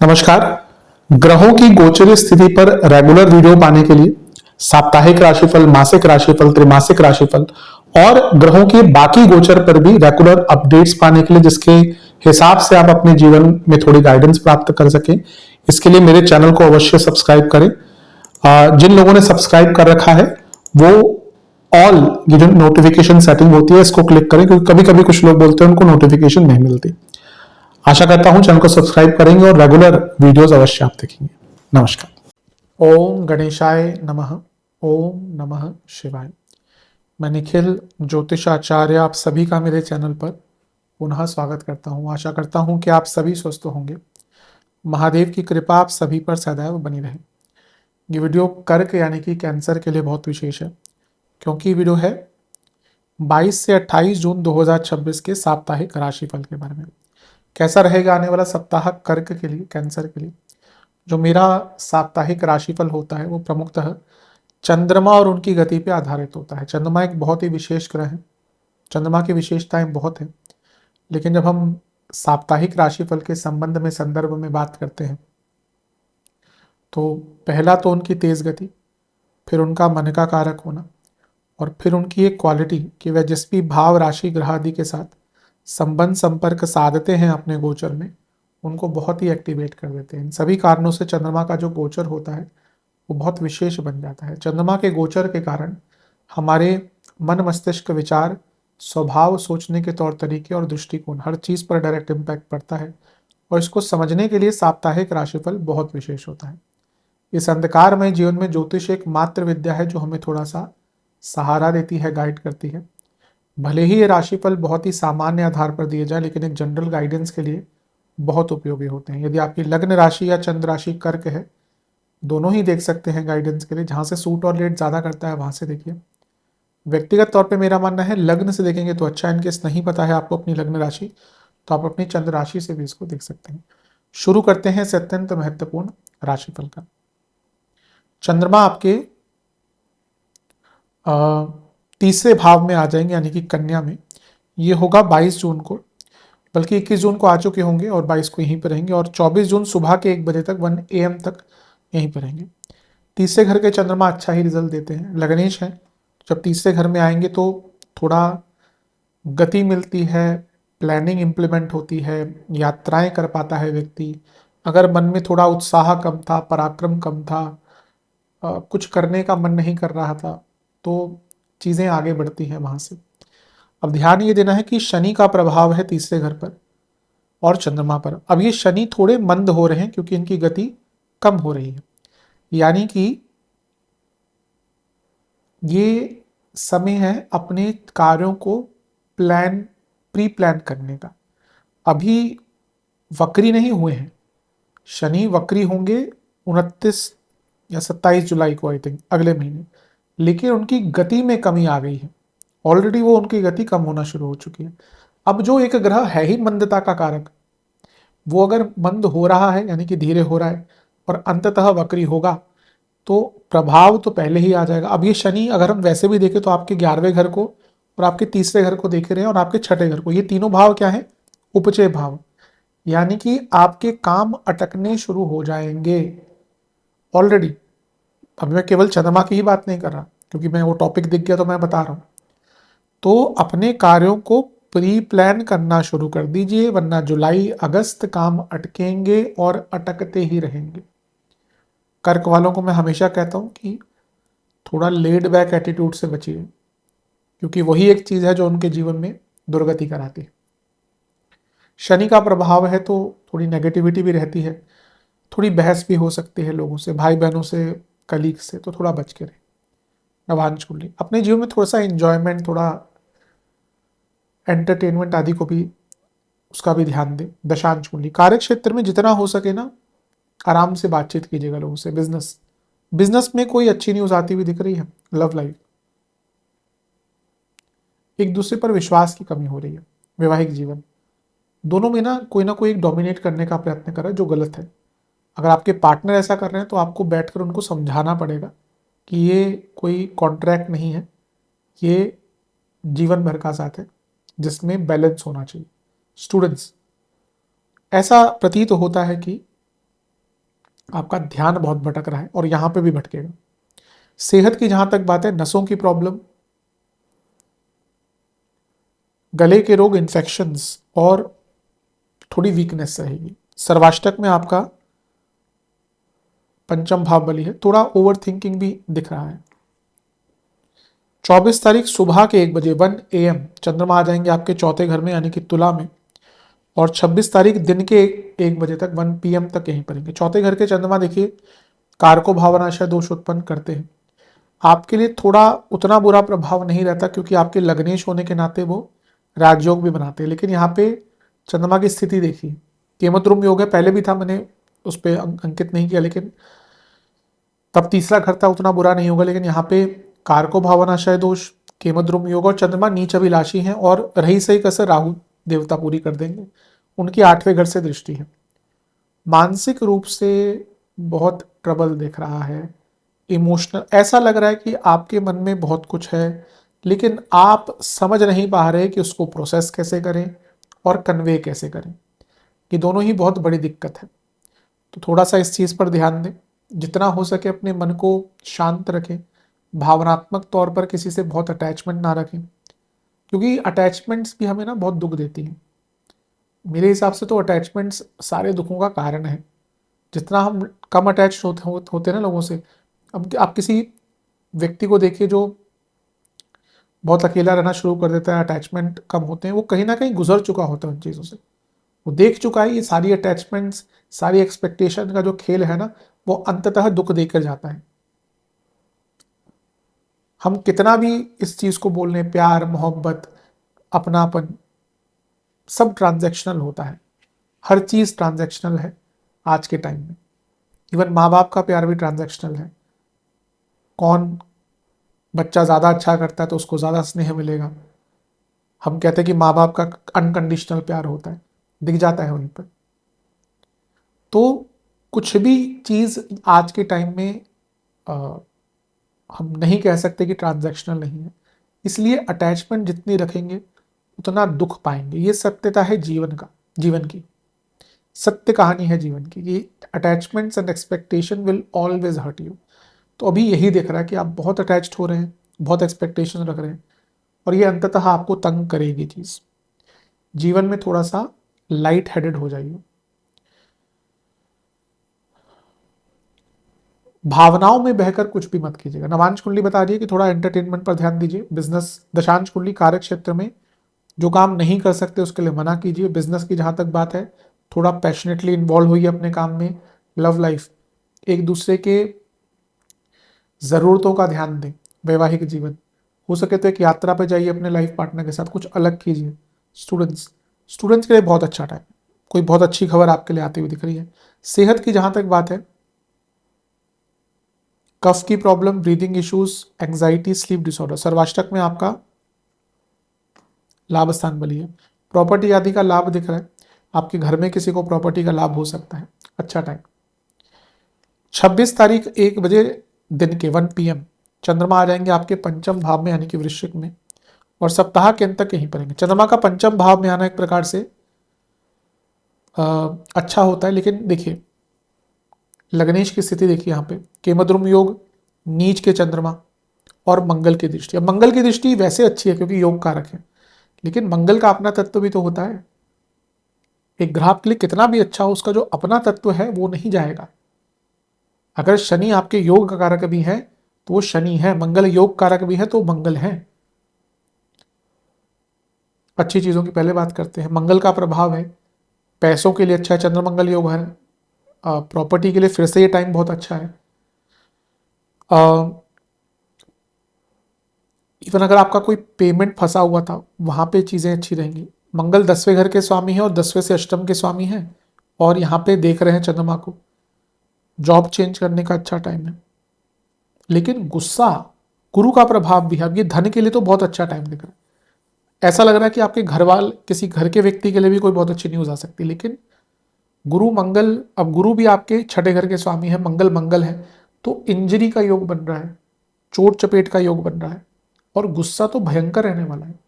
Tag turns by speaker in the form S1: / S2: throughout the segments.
S1: नमस्कार। ग्रहों की गोचरीय स्थिति पर रेगुलर वीडियो पाने के लिए साप्ताहिक राशिफल, मासिक राशिफल, त्रैमासिक राशिफल और ग्रहों के बाकी गोचर पर भी रेगुलर अपडेट्स पाने के लिए, जिसके हिसाब से आप अपने जीवन में थोड़ी गाइडेंस प्राप्त कर सकें, इसके लिए मेरे चैनल को अवश्य सब्सक्राइब करें। जिन लोगों ने सब्सक्राइब कर रखा है वो ऑल ये जो नोटिफिकेशन सेटिंग होती है इसको क्लिक करें, क्योंकि कभी कभी कुछ लोग बोलते हैं उनको नोटिफिकेशन नहीं मिलती। आशा करता हूं चैनल को सब्सक्राइब करेंगे और रेगुलर वीडियोस अवश्य आप देखेंगे। नमस्कार। ओम गणेशाय नमः। ओम नमः शिवाय। मैं निखिल ज्योतिषाचार्य आप सभी का मेरे चैनल पर पुनः स्वागत करता हूं। आशा करता हूं कि आप सभी स्वस्थ होंगे। महादेव की कृपा आप सभी पर सदैव बनी रहे। ये वीडियो कर्क यानी कि कैंसर के लिए बहुत विशेष है, क्योंकि वीडियो है 22 से 28 जून 2026 के साप्ताहिक राशिफल के बारे में। कैसा रहेगा आने वाला सप्ताह कर्क के लिए, कैंसर के लिए। जो मेरा साप्ताहिक राशिफल होता है वो प्रमुखतः चंद्रमा और उनकी गति पे आधारित होता है। चंद्रमा एक बहुत ही विशेष ग्रह है, चंद्रमा की विशेषताएं बहुत हैं, लेकिन जब हम साप्ताहिक राशिफल के संबंध में, संदर्भ में बात करते हैं तो पहला तो उनकी तेज गति, फिर उनका मन का कारक होना, और फिर उनकी एक क्वालिटी कि वह जिस भी भाव, राशि, ग्रह आदि के साथ संबंध, संपर्क साधते हैं अपने गोचर में, उनको बहुत ही एक्टिवेट कर देते हैं। इन सभी कारणों से चंद्रमा का जो गोचर होता है वो बहुत विशेष बन जाता है। चंद्रमा के गोचर के कारण हमारे मन, मस्तिष्क, विचार, स्वभाव, सोचने के तौर तरीके और दृष्टिकोण, हर चीज पर डायरेक्ट इम्पैक्ट पड़ता है। और इसको समझने के लिए साप्ताहिक राशिफल बहुत विशेष होता है। इस अंधकारमय जीवन में ज्योतिष एक मात्र विद्या है जो हमें थोड़ा सा सहारा देती है, गाइड करती है। भले ही ये राशिफल बहुत ही सामान्य आधार पर दिए जाए, लेकिन एक जनरल गाइडेंस के लिए बहुत उपयोगी होते हैं। यदि आपकी लग्न राशि या चंद्र राशि कर्क है, दोनों ही देख सकते हैं गाइडेंस के लिए। जहां से सूट और लेट ज्यादा करता है वहां से देखिए। व्यक्तिगत तौर पे मेरा मानना है लग्न से देखेंगे तो अच्छा। इनकेस नहीं पता है आपको अपनी लग्न राशि, तो आप अपनी चंद्र राशि से भी इसको देख सकते हैं। शुरू करते हैं इस अत्यंत महत्वपूर्ण राशिफल का। चंद्रमा आपके तीसरे भाव में आ जाएंगे, यानी कि कन्या में। ये होगा 22 जून को, बल्कि 21 जून को आ चुके होंगे और 22 को यहीं पर रहेंगे, और 24 जून सुबह के 1 बजे तक 1 AM तक यहीं पर रहेंगे। तीसरे घर के चंद्रमा अच्छा ही रिजल्ट देते हैं, लग्नेश हैं। जब तीसरे घर में आएंगे तो थोड़ा गति मिलती है, प्लानिंग इंप्लीमेंट होती है, यात्राएं कर पाता है व्यक्ति। अगर मन में थोड़ा उत्साह कम था, पराक्रम कम था, कुछ करने का मन नहीं कर रहा था, तो चीज़ें आगे बढ़ती हैं वहाँ से। अब ध्यान ये देना है कि शनि का प्रभाव है तीसरे घर पर और चंद्रमा पर। अब ये शनि थोड़े मंद हो रहे हैं क्योंकि इनकी गति कम हो रही है, यानी कि ये समय है अपने कार्यों को प्री प्लान करने का। अभी वक्री नहीं हुए हैं, शनि वक्री होंगे 29 या 27 जुलाई को, आई थिंक अगले महीने, लेकिन उनकी गति में कमी आ गई है। ऑलरेडी वो उनकी गति कम होना शुरू हो चुकी है। अब जो एक ग्रह है ही मंदता का कारक, वो अगर मंद हो रहा है यानी कि धीरे हो रहा है और अंततः वक्री होगा, तो प्रभाव तो पहले ही आ जाएगा। अब ये शनि अगर हम वैसे भी देखें तो आपके 11वें घर को और आपके तीसरे घर को देख रहे हैं और आपके छठे घर को। ये तीनों भाव क्या है? उपचय भाव, यानी कि आपके काम अटकने शुरू हो जाएंगे ऑलरेडी। अब मैं केवल चंद्रमा की ही बात नहीं कर रहा, क्योंकि मैं वो टॉपिक दिख गया तो मैं बता रहा हूं। तो अपने कार्यों को प्री प्लान करना शुरू कर दीजिए, वरना जुलाई अगस्त काम अटकेंगे और अटकते ही रहेंगे। कर्क वालों को मैं हमेशा कहता हूं कि थोड़ा लेड बैक एटीट्यूड से बचिए, क्योंकि वही एक चीज है जो उनके जीवन में दुर्गति कराती है। शनि का प्रभाव है तो थोड़ी नेगेटिविटी भी रहती है, थोड़ी बहस भी हो सकती है लोगों से, भाई बहनों से, कलीग से, तो थोड़ा बच के रहे। नवांश कुंडली अपने जीवन में थोड़ा सा एंजॉयमेंट, थोड़ा एंटरटेनमेंट आदि को भी, उसका भी ध्यान दें। दशांश कुंडली कार्य क्षेत्र में जितना हो सके ना आराम से बातचीत कीजिएगा लोगों से। बिजनेस में कोई अच्छी न्यूज आती हुई दिख रही है। लव लाइफ, एक दूसरे पर विश्वास की कमी हो रही है। वैवाहिक जीवन, दोनों में ना कोई एक डोमिनेट करने का प्रयत्न कर रहा है, जो गलत है। अगर आपके पार्टनर ऐसा कर रहे हैं तो आपको बैठकर उनको समझाना पड़ेगा कि ये कोई कॉन्ट्रैक्ट नहीं है, ये जीवन भर का साथ है जिसमें बैलेंस होना चाहिए। स्टूडेंट्स, ऐसा प्रतीत होता है कि आपका ध्यान बहुत भटक रहा है और यहां पे भी भटकेगा। सेहत की जहां तक बात है, नसों की प्रॉब्लम, गले के रोग, इन्फेक्शंस और थोड़ी वीकनेस रहेगी। सर्वाष्टक में आपका पंचम भाव बली है, थोड़ा ओवर थिंकिंग भी दिख रहा है। 24 तारीख सुबह के 1 बजे 1 AM चंद्रमा आ जाएंगे आपके चौथे घर में यानी कि तुला में, और 26 तारीख दिन के 1 बजे तक 1 PM तक यहीं पर रहेंगे। चौथे घर के चंद्रमा देखिए कारको भावनाशय दोष उत्पन्न करते हैं। आपके लिए थोड़ा उतना बुरा प्रभाव नहीं रहता क्योंकि आपके लग्नेश होने के नाते वो राजयोग भी बनाते हैं, लेकिन यहाँ पे चंद्रमा की स्थिति देखिए, केमद्रुम योग है, पहले भी था, मैंने उस पर अंकित नहीं किया, लेकिन तब तीसरा घर था, उतना बुरा नहीं होगा। लेकिन यहाँ पे कारको भावनाशय दोष, केमद्रुम योग और चंद्रमा नीच अभिलाषी हैं, और रही सही कसर राहु देवता पूरी कर देंगे, उनकी 8वें घर से दृष्टि है। मानसिक रूप से बहुत ट्रबल दिख रहा है, इमोशनल, ऐसा लग रहा है कि आपके मन में बहुत कुछ है लेकिन आप समझ नहीं पा रहे कि उसको प्रोसेस कैसे करें और कन्वे कैसे करें। ये दोनों ही बहुत बड़ी दिक्कत है, तो थोड़ा सा इस चीज़ पर ध्यान दें। जितना हो सके अपने मन को शांत रखें, भावनात्मक तौर पर किसी से बहुत अटैचमेंट ना रखें, क्योंकि अटैचमेंट्स भी हमें ना बहुत दुख देती हैं। मेरे हिसाब से तो अटैचमेंट्स सारे दुखों का कारण है। जितना हम कम अटैच होते हैं ना लोगों से, अब आप किसी व्यक्ति को देखिए जो बहुत अकेला रहना शुरू कर देता है, अटैचमेंट कम होते हैं, वो कहीं ना कहीं गुजर चुका होता है उन चीज़ों से, वो देख चुका है ये सारी अटैचमेंट्स, सारी एक्सपेक्टेशन का जो खेल है ना, वो अंततः दुख देकर जाता है। हम कितना भी इस चीज़ को बोल रहे हैं, प्यार, मोहब्बत, अपनापन, सब ट्रांजैक्शनल होता है, हर चीज़ ट्रांजैक्शनल है आज के टाइम में। इवन माँ बाप का प्यार भी ट्रांजैक्शनल है। कौन बच्चा ज़्यादा अच्छा करता है तो उसको ज़्यादा स्नेह मिलेगा। हम कहते हैं कि माँ बाप का अनकंडीशनल प्यार होता है, दिख जाता है वहीं पर। तो कुछ भी चीज़ आज के टाइम में आ, हम नहीं कह सकते कि ट्रांजैक्शनल नहीं है, इसलिए अटैचमेंट जितनी रखेंगे उतना दुख पाएंगे। ये सत्यता है जीवन का, जीवन की सत्य कहानी है जीवन की। ये attachments and expectation will always hurt you. तो अभी यही दिख रहा है कि आप बहुत अटैच्ड हो रहे हैं, बहुत एक्सपेक्टेशन रख रहे हैं, और ये अंततः आपको तंग करेगी चीज़। जीवन में थोड़ा सा लाइट हेडेड हो जाइए। भावनाओं में बहकर कुछ भी मत कीजिएगा। नवांश कुंडली बता रही है कि थोड़ा एंटरटेनमेंट पर ध्यान दीजिए। बिजनेस दशांश कुंडली कार्य क्षेत्र में जो काम नहीं कर सकते उसके लिए मना कीजिए। बिजनेस की जहां तक बात है, थोड़ा पैशनेटली इन्वॉल्व होइए अपने काम में। लव लाइफ, एक दूसरे के ज़रूरतों का ध्यान दें। वैवाहिक जीवन, हो सके तो एक यात्रा पर जाइए अपने लाइफ पार्टनर के साथ, कुछ अलग कीजिए। स्टूडेंट्स, स्टूडेंट्स के लिए बहुत अच्छा टाइम, कोई बहुत अच्छी खबर आपके लिए आती हुई दिख रही है। सेहत की जहां तक बात है, कफ की problem, breathing issues, anxiety, sleep disorder. सर्वाष्टक में आपका लाभ स्थान बली है, प्रॉपर्टी आदि का लाभ दिख रहा है। आपके घर में किसी को प्रॉपर्टी का लाभ हो सकता है, अच्छा टाइम। 26 तारीख 1 बजे दिन के 1 PM चंद्रमा आ जाएंगे आपके पंचम भाव में यानी कि वृश्चिक में, और सप्ताह के अंत तक यहीं पर रहेंगे। चंद्रमा का पंचम भाव में आना एक प्रकार से अच्छा होता है, लेकिन देखिए लग्नेश की स्थिति देखिए, यहाँ पे केमद्रुम योग, नीच के चंद्रमा और मंगल की दृष्टि। अब मंगल की दृष्टि वैसे अच्छी है क्योंकि योग कारक है, लेकिन मंगल का अपना तत्व भी तो होता है। एक ग्रह के लिए कितना भी अच्छा हो, उसका जो अपना तत्व है वो नहीं जाएगा। अगर शनि आपके योग का कारक भी है तो वो शनि है, मंगल योग कारक भी है तो मंगल है। अच्छी चीजों की पहले बात करते हैं। मंगल का प्रभाव है, पैसों के लिए अच्छा है, चंद्र मंगल योग है। प्रॉपर्टी के लिए फिर से ये टाइम बहुत अच्छा है। इवन अगर आपका कोई पेमेंट फंसा हुआ था वहां पे चीजें अच्छी रहेंगी। मंगल 10वें घर के स्वामी है और 10वें से अष्टम के स्वामी है, और यहाँ पे देख रहे हैं चंद्रमा को। जॉब चेंज करने का अच्छा टाइम है, लेकिन गुस्सा, गुरु का प्रभाव भी है। अब ये धन के लिए तो बहुत अच्छा टाइम दिख रहा है। ऐसा लग रहा है कि आपके घर वाले, किसी घर के व्यक्ति के लिए भी कोई बहुत अच्छी न्यूज आ सकती है। लेकिन गुरु मंगल, अब गुरु भी आपके छठे घर के स्वामी है, मंगल मंगल है, तो इंजरी का योग बन रहा है, चोट चपेट का योग बन रहा है, और गुस्सा तो भयंकर रहने वाला है।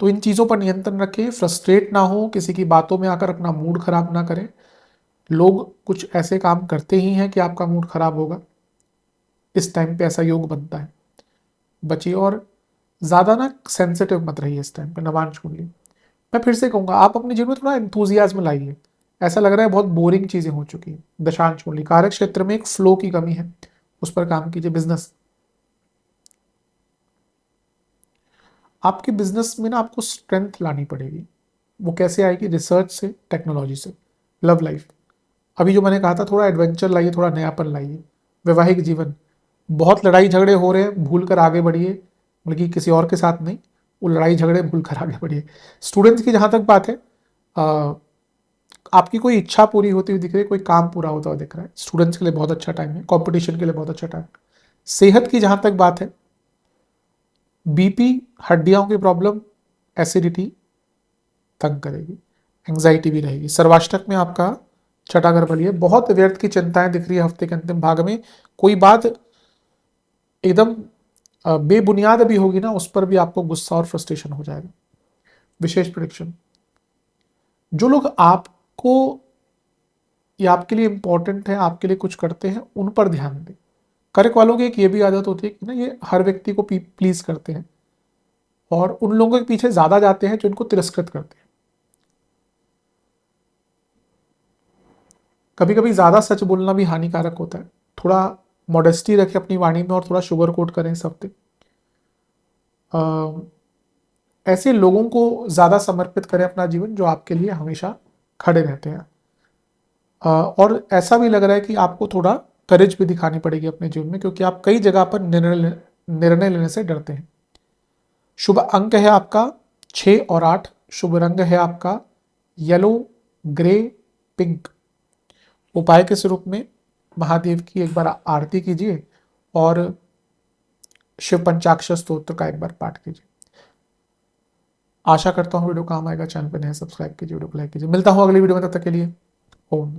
S1: तो इन चीज़ों पर नियंत्रण रखें, फ्रस्ट्रेट ना हो, किसी की बातों में आकर अपना मूड खराब ना करें। लोग कुछ ऐसे काम करते ही हैं कि आपका मूड खराब होगा, इस टाइम पे ऐसा योग बनता है। बचिए और ज़्यादा ना सेंसिटिव मत रहिए इस टाइम पे नवांश कुंडली। मैं फिर से कहूँगा, आप अपने जीवन में थोड़ा एंथुजियाज्म लाइए। ऐसा लग रहा है बहुत बोरिंग चीज़ें हो चुकी हैं। दशांश कुंडली कार्य क्षेत्र में एक फ्लो की कमी है, उस पर काम कीजिए। बिजनेस, आपके बिजनेस में ना आपको स्ट्रेंथ लानी पड़ेगी। वो कैसे आएगी? रिसर्च से, टेक्नोलॉजी से। लव लाइफ, अभी जो मैंने कहा था, थोड़ा एडवेंचर लाइए, थोड़ा नयापन लाइए। वैवाहिक जीवन, बहुत लड़ाई झगड़े हो रहे हैं, भूल कर आगे बढ़िए, बल्कि किसी और के साथ नहीं, वो लड़ाई झगड़े भूल कर आगे बढ़िए। स्टूडेंट्स की जहाँ तक बात है, आपकी कोई इच्छा पूरी होती हुई दिख रही है, कोई काम पूरा होता हुआ दिख रहा है, स्टूडेंट्स के लिए बहुत अच्छा टाइम है, कंपटीशन के लिए बहुत अच्छा टाइम। सेहत की जहाँ तक बात है, बीपी, हड्डियों की प्रॉब्लम, एसिडिटी तंग करेगी, एंग्जाइटी भी रहेगी। सर्वाष्टक में आपका छठा घर बलिए, बहुत व्यर्थ की चिंताएं दिख रही है हफ्ते के अंतिम भाग में। कोई बात एकदम बेबुनियाद भी होगी ना, उस पर भी आपको गुस्सा और फ्रस्ट्रेशन हो जाएगा। विशेष प्रिडिक्शन, जो लोग आपको या आपके लिए इंपॉर्टेंट है, आपके लिए कुछ करते हैं, उन पर ध्यान दें। कर्क वालों की एक ये भी आदत होती है कि ना ये हर व्यक्ति को प्लीज करते हैं और उन लोगों के पीछे ज्यादा जाते हैं जो इनको तिरस्कृत करते हैं। कभी कभी ज्यादा सच बोलना भी हानिकारक होता है। थोड़ा मॉडेस्टी रखें अपनी वाणी में और थोड़ा शुगर कोट करें इस हफ्ते। ऐसे लोगों को ज्यादा समर्पित करें अपना जीवन जो आपके लिए हमेशा खड़े रहते हैं। और ऐसा भी लग रहा है कि आपको थोड़ा करेज भी दिखानी पड़ेगी अपने जीवन में, क्योंकि आप कई जगह पर निर्णय लेने से डरते हैं। शुभ अंक है आपका 6 और 8। शुभ रंग है आपका येलो, ग्रे, पिंक। उपाय के स्वरूप में महादेव की एक बार आरती कीजिए और शिव पंचाक्षर स्तोत्र का एक बार पाठ कीजिए। आशा करता हूँ वीडियो काम आएगा। चैनल पर नए सब्सक्राइब कीजिए, वीडियो को लाइक कीजिए। मिलता हूँ अगली वीडियो में, तब तक के लिए ओम।